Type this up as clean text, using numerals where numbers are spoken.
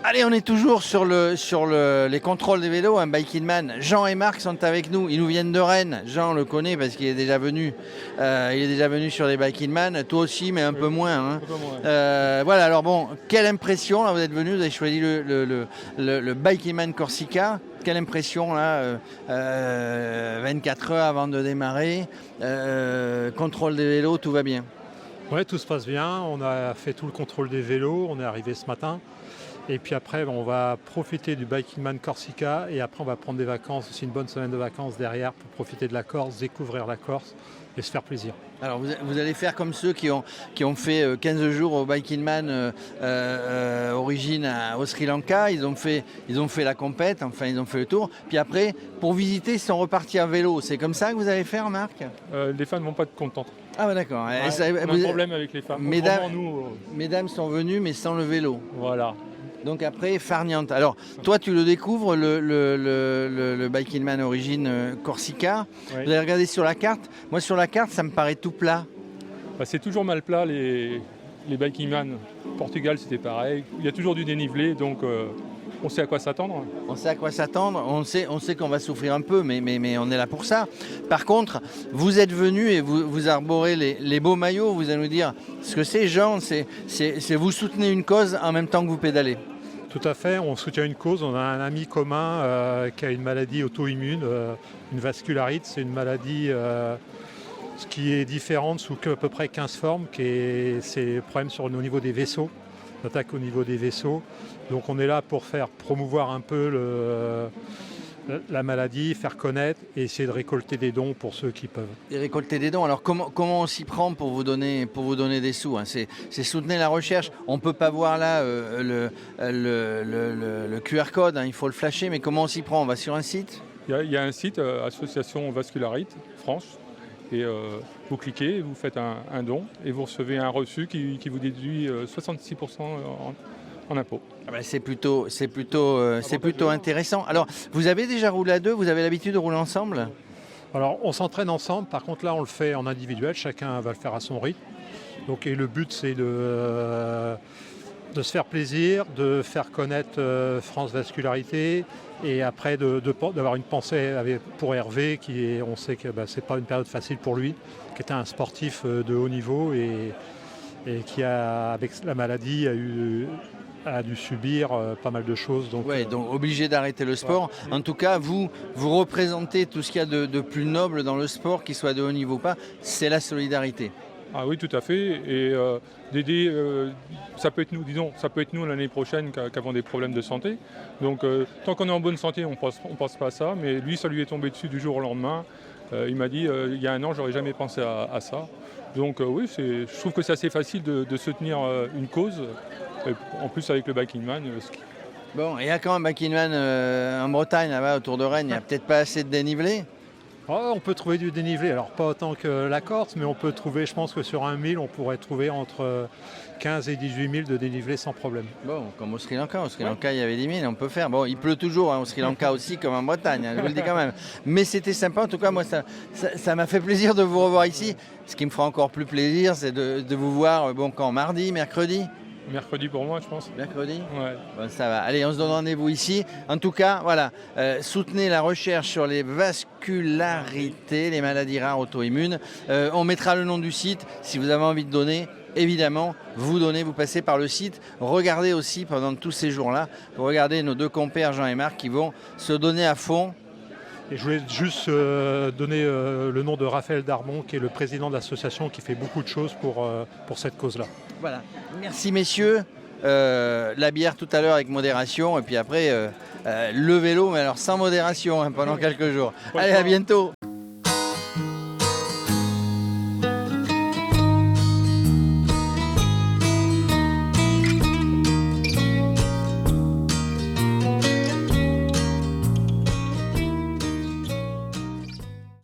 Allez, on est toujours sur les contrôles des vélos. Un Bike in Man. Jean et Marc sont avec nous. Ils nous viennent de Rennes. Jean le connaît parce qu'il est déjà venu. Il est déjà venu sur les Bike in Man. Toi aussi, mais un peu moins. Hein. Voilà. Alors bon, quelle impression là, vous êtes venu. Vous avez choisi le Bike in Man Corsica. Quelle impression là, 24 heures avant de démarrer. Contrôle des vélos, tout va bien. Ouais, tout se passe bien. On a fait tout le contrôle des vélos. On est arrivé ce matin. Et puis après, on va profiter du Bike in Man Corsica. Et après, on va prendre des vacances, aussi une bonne semaine de vacances derrière pour profiter de la Corse, découvrir la Corse et se faire plaisir. Alors vous allez faire comme ceux qui ont fait 15 jours au Bike in Man origine au Sri Lanka. Ils ont fait la compète, enfin ils ont fait le tour. Puis après, pour visiter, ils sont repartis à vélo. C'est comme ça que vous allez faire, Marc? Les femmes ne vont pas être contentes. Ah bah d'accord. Ouais, on a un problème avec les femmes. Mesdames sont venues mais sans le vélo. Voilà. Donc après, farniente. Alors, toi, tu le découvres, le Bike in Man origine Corsica. Ouais. Vous avez regardé sur la carte. Moi, sur la carte, ça me paraît tout plat. Bah, c'est toujours mal plat, les Bike in Man. Portugal, c'était pareil. Il y a toujours du dénivelé, donc on sait à quoi s'attendre. On sait à quoi s'attendre. On sait qu'on va souffrir un peu, mais on est là pour ça. Par contre, vous êtes venus et vous arborez les beaux maillots. Vous allez nous dire ce que c'est, Jean. C'est vous soutenez une cause en même temps que vous pédalez. Tout à fait, on soutient une cause. On a un ami commun qui a une maladie auto-immune, une vascularite. C'est une maladie qui est différente sous à peu près 15 formes. C'est le problème au niveau des vaisseaux, l'attaque au niveau des vaisseaux. Donc on est là pour faire promouvoir un peu la maladie, faire connaître et essayer de récolter des dons pour ceux qui peuvent. Et récolter des dons. Alors comment on s'y prend pour vous donner des sous, hein? C'est soutenir la recherche. On ne peut pas voir là le QR code, hein, il faut le flasher, mais comment on s'y prend? On va sur un site? Il y a un site, Association Vascularite France, et vous cliquez, vous faites un don et vous recevez un reçu qui vous déduit 66% en impôts. Ah ben c'est plutôt intéressant. Alors, vous avez déjà roulé à deux? Vous avez l'habitude de rouler ensemble? Alors on s'entraîne ensemble, par contre là on le fait en individuel, chacun va le faire à son rythme. Donc, et le but c'est de se faire plaisir, de faire connaître France Vascularité et après d'avoir une pensée pour Hervé on sait que c'est pas une période facile pour lui, qui était un sportif de haut niveau et qui avec la maladie a dû subir pas mal de choses. Donc obligé d'arrêter le sport. Ouais. En tout cas, vous représentez tout ce qu'il y a de plus noble dans le sport, qu'il soit de haut niveau ou pas, c'est la solidarité. Ah oui, tout à fait. Et d'aider, ça peut être nous l'année prochaine qui avons des problèmes de santé. Donc tant qu'on est en bonne santé, on pense pas à ça. Mais lui, ça lui est tombé dessus du jour au lendemain. Il m'a dit, il y a un an, j'aurais jamais pensé à ça. Donc oui, je trouve que c'est assez facile de soutenir une cause. En plus avec le Bike in Man. Bon, il y a quand même Bike in Man en Bretagne, là-bas, autour de Rennes, il n'y a peut-être pas assez de dénivelé? On peut trouver du dénivelé, alors pas autant que la Corse, mais on peut trouver, je pense que sur un 1000, on pourrait trouver entre 15 et 18 000 de dénivelé sans problème. Bon, comme au Sri Lanka. Au Sri Lanka, il y avait 10 000, on peut faire. Bon, il pleut toujours, hein, au Sri Lanka aussi, comme en Bretagne, hein, je vous le dis quand même. Mais c'était sympa, en tout cas, moi, ça m'a fait plaisir de vous revoir ici. Ce qui me fera encore plus plaisir, c'est de vous voir, quand, mardi, mercredi? Mercredi pour moi, je pense. Mercredi? Ouais. Bon, ça va. Allez, on se donne rendez-vous ici. En tout cas, voilà, soutenez la recherche sur les vascularités, les maladies rares auto-immunes. On mettra le nom du site. Si vous avez envie de donner, évidemment, vous donnez, vous passez par le site. Regardez aussi, pendant tous ces jours-là, vous regardez nos deux compères, Jean et Marc, qui vont se donner à fond. Et je voulais juste donner le nom de Raphaël Darmon, qui est le président de l'association, qui fait beaucoup de choses pour cette cause-là. Voilà. Merci messieurs. La bière tout à l'heure avec modération, et puis après le vélo, mais alors sans modération, hein, pendant quelques jours. Allez, à bientôt.